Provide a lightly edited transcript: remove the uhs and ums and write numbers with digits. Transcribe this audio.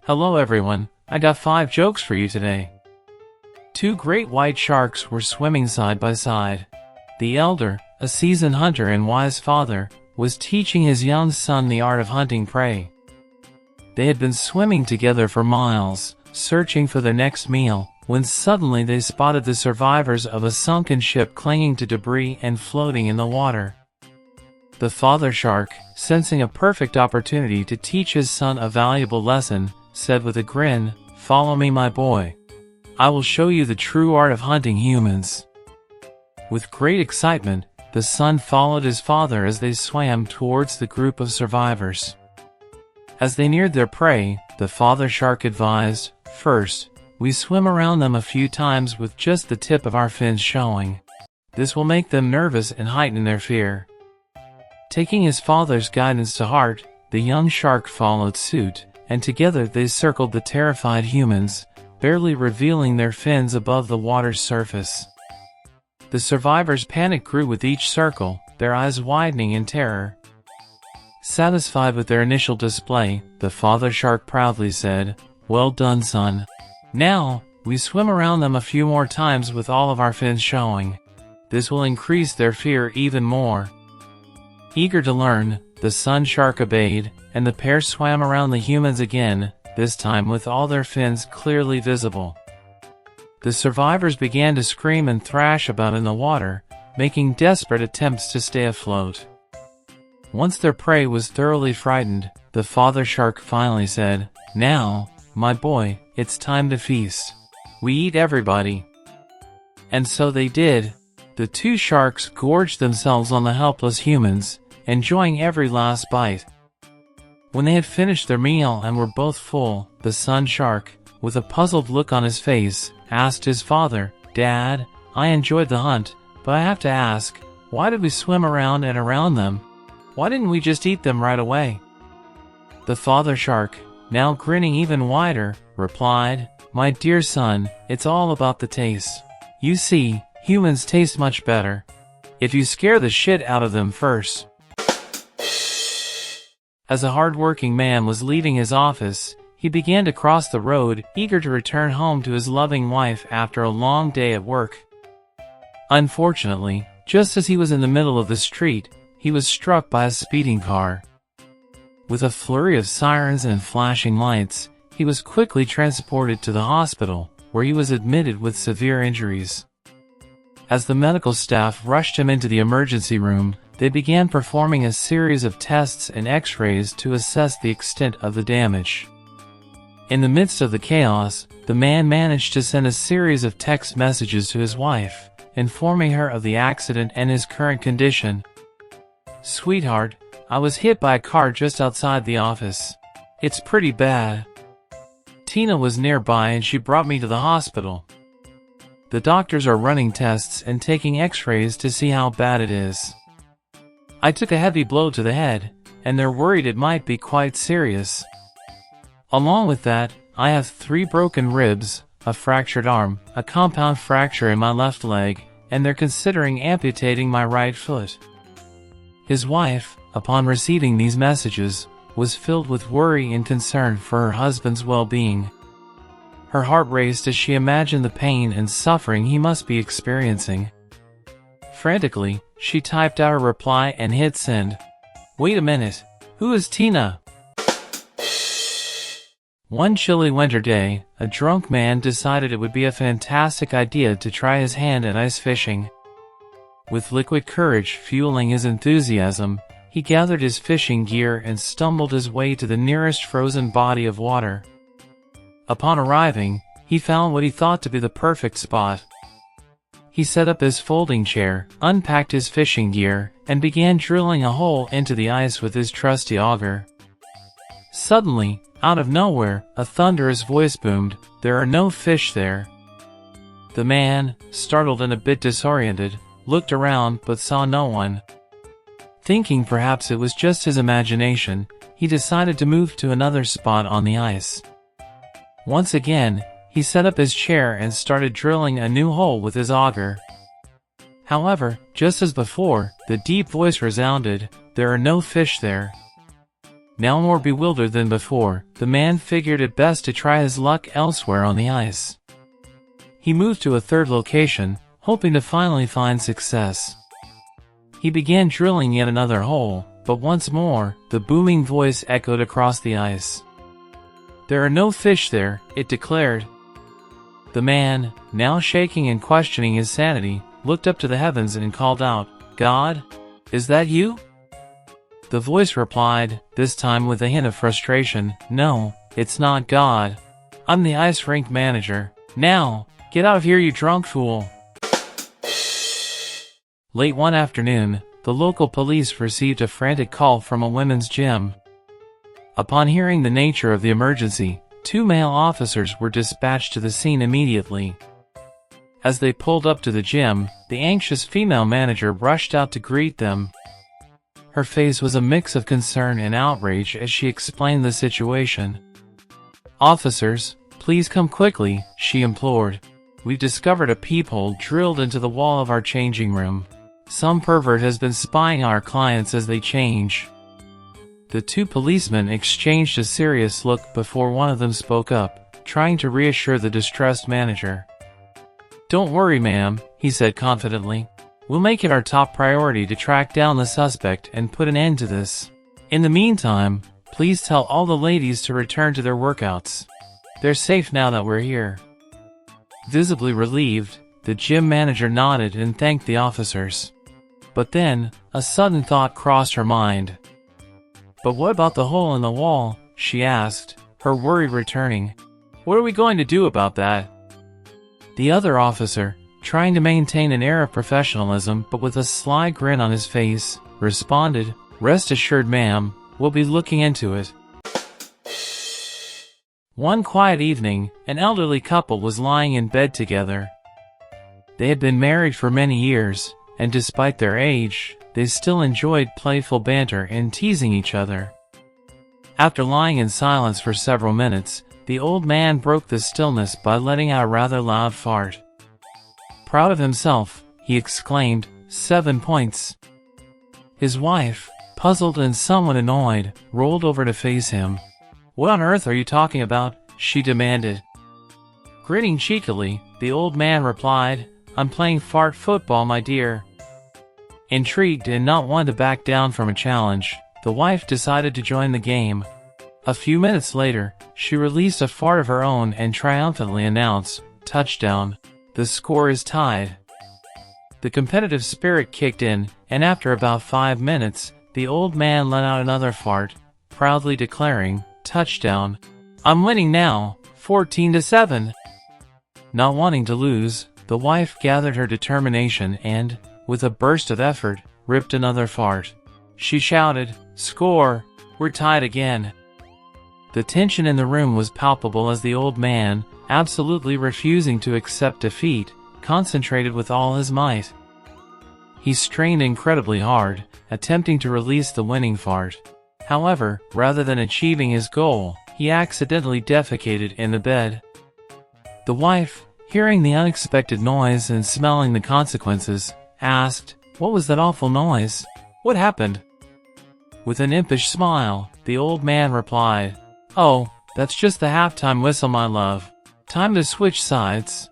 Hello everyone, I got 5 jokes for you today. 2 great white sharks were swimming side by side. The elder, a seasoned hunter and wise father, was teaching his young son the art of hunting prey. They had been swimming together for miles, searching for their next meal, when suddenly they spotted the survivors of a sunken ship clinging to debris and floating in the water. The father shark, sensing a perfect opportunity to teach his son a valuable lesson, said with a grin, "Follow me, my boy. I will show you the true art of hunting humans." With great excitement, the son followed his father as they swam towards the group of survivors. As they neared their prey, the father shark advised, "First, we swim around them a few times with just the tip of our fins showing. This will make them nervous and heighten their fear." Taking his father's guidance to heart, the young shark followed suit, and together they circled the terrified humans, barely revealing their fins above the water's surface. The survivors' panic grew with each circle, their eyes widening in terror. Satisfied with their initial display, the father shark proudly said, "Well done, son. Now, we swim around them a few more times with all of our fins showing. This will increase their fear even more." Eager to learn, the son shark obeyed, and the pair swam around the humans again, this time with all their fins clearly visible. The survivors began to scream and thrash about in the water, making desperate attempts to stay afloat. Once their prey was thoroughly frightened, the father shark finally said, "Now, my boy, it's time to feast. We eat everybody." And so they did. The 2 sharks gorged themselves on the helpless humans, enjoying every last bite. When they had finished their meal and were both full, the son shark, with a puzzled look on his face, asked his father, "Dad, I enjoyed the hunt, but I have to ask, why did we swim around and around them? Why didn't we just eat them right away?" The father shark, now grinning even wider, replied, "My dear son, it's all about the taste. You see, humans taste much better if you scare the shit out of them first." As a hard-working man was leaving his office, he began to cross the road, eager to return home to his loving wife after a long day at work. Unfortunately, just as he was in the middle of the street, he was struck by a speeding car. With a flurry of sirens and flashing lights, he was quickly transported to the hospital, where he was admitted with severe injuries. As the medical staff rushed him into the emergency room, they began performing a series of tests and x-rays to assess the extent of the damage. In the midst of the chaos, the man managed to send a series of text messages to his wife, informing her of the accident and his current condition. "Sweetheart, I was hit by a car just outside the office. It's pretty bad. Tina was nearby and she brought me to the hospital. The doctors are running tests and taking x-rays to see how bad it is. I took a heavy blow to the head, and they're worried it might be quite serious. Along with that, I have 3 broken ribs, a fractured arm, a compound fracture in my left leg, and they're considering amputating my right foot." His wife, upon receiving these messages, was filled with worry and concern for her husband's well-being. Her heart raced as she imagined the pain and suffering he must be experiencing. Frantically, she typed out her reply and hit send. "Wait a minute, who is Tina?" One chilly winter day, a drunk man decided it would be a fantastic idea to try his hand at ice fishing. With liquid courage fueling his enthusiasm, he gathered his fishing gear and stumbled his way to the nearest frozen body of water. Upon arriving, he found what he thought to be the perfect spot. He set up his folding chair, unpacked his fishing gear, and began drilling a hole into the ice with his trusty auger. Suddenly, out of nowhere, a thunderous voice boomed, "There are no fish there." The man, startled and a bit disoriented, looked around but saw no one. Thinking perhaps it was just his imagination, he decided to move to another spot on the ice. Once again, he set up his chair and started drilling a new hole with his auger. However, just as before, the deep voice resounded, "There are no fish there." Now more bewildered than before, the man figured it best to try his luck elsewhere on the ice. He moved to a third location, hoping to finally find success. He began drilling yet another hole, but once more, the booming voice echoed across the ice. "There are no fish there," it declared. The man, now shaking and questioning his sanity, looked up to the heavens and called out, "God? Is that you?" The voice replied, this time with a hint of frustration, "No, it's not God. I'm the ice rink manager. Now, get out of here, you drunk fool." Late one afternoon, the local police received a frantic call from a women's gym. Upon hearing the nature of the emergency, 2 male officers were dispatched to the scene immediately. As they pulled up to the gym, the anxious female manager rushed out to greet them. Her face was a mix of concern and outrage as she explained the situation. "Officers, please come quickly," she implored. "We've discovered a peephole drilled into the wall of our changing room. Some pervert has been spying our clients as they change." The 2 policemen exchanged a serious look before one of them spoke up, trying to reassure the distressed manager. "Don't worry, ma'am," he said confidently. "We'll make it our top priority to track down the suspect and put an end to this. In the meantime, please tell all the ladies to return to their workouts. They're safe now that we're here." Visibly relieved, the gym manager nodded and thanked the officers. But then, a sudden thought crossed her mind. "But what about the hole in the wall?" she asked, her worry returning. "What are we going to do about that?" The other officer, trying to maintain an air of professionalism but with a sly grin on his face, responded, "Rest assured, ma'am, we'll be looking into it." One quiet evening, an elderly couple was lying in bed together. They had been married for many years, and despite their age, they still enjoyed playful banter and teasing each other. After lying in silence for several minutes, the old man broke the stillness by letting out a rather loud fart. Proud of himself, he exclaimed, 7 points. His wife, puzzled and somewhat annoyed, rolled over to face him. "What on earth are you talking about?" she demanded. Grinning cheekily, the old man replied, "I'm playing fart football, my dear." Intrigued and not one to back down from a challenge, the wife decided to join the game. A few minutes later, she released a fart of her own and triumphantly announced, "Touchdown. The score is tied." The competitive spirit kicked in, and after about 5 minutes, the old man let out another fart, proudly declaring, "Touchdown. I'm winning now, 14-7. Not wanting to lose, the wife gathered her determination and, with a burst of effort, ripped another fart. She shouted, "Score! We're tied again." The tension in the room was palpable as the old man, absolutely refusing to accept defeat, concentrated with all his might. He strained incredibly hard, attempting to release the winning fart. However, rather than achieving his goal, he accidentally defecated in the bed. The wife, hearing the unexpected noise and smelling the consequences, asked, "What was that awful noise? What happened?" With an impish smile, the old man replied, "Oh, that's just the halftime whistle, my love. Time to switch sides."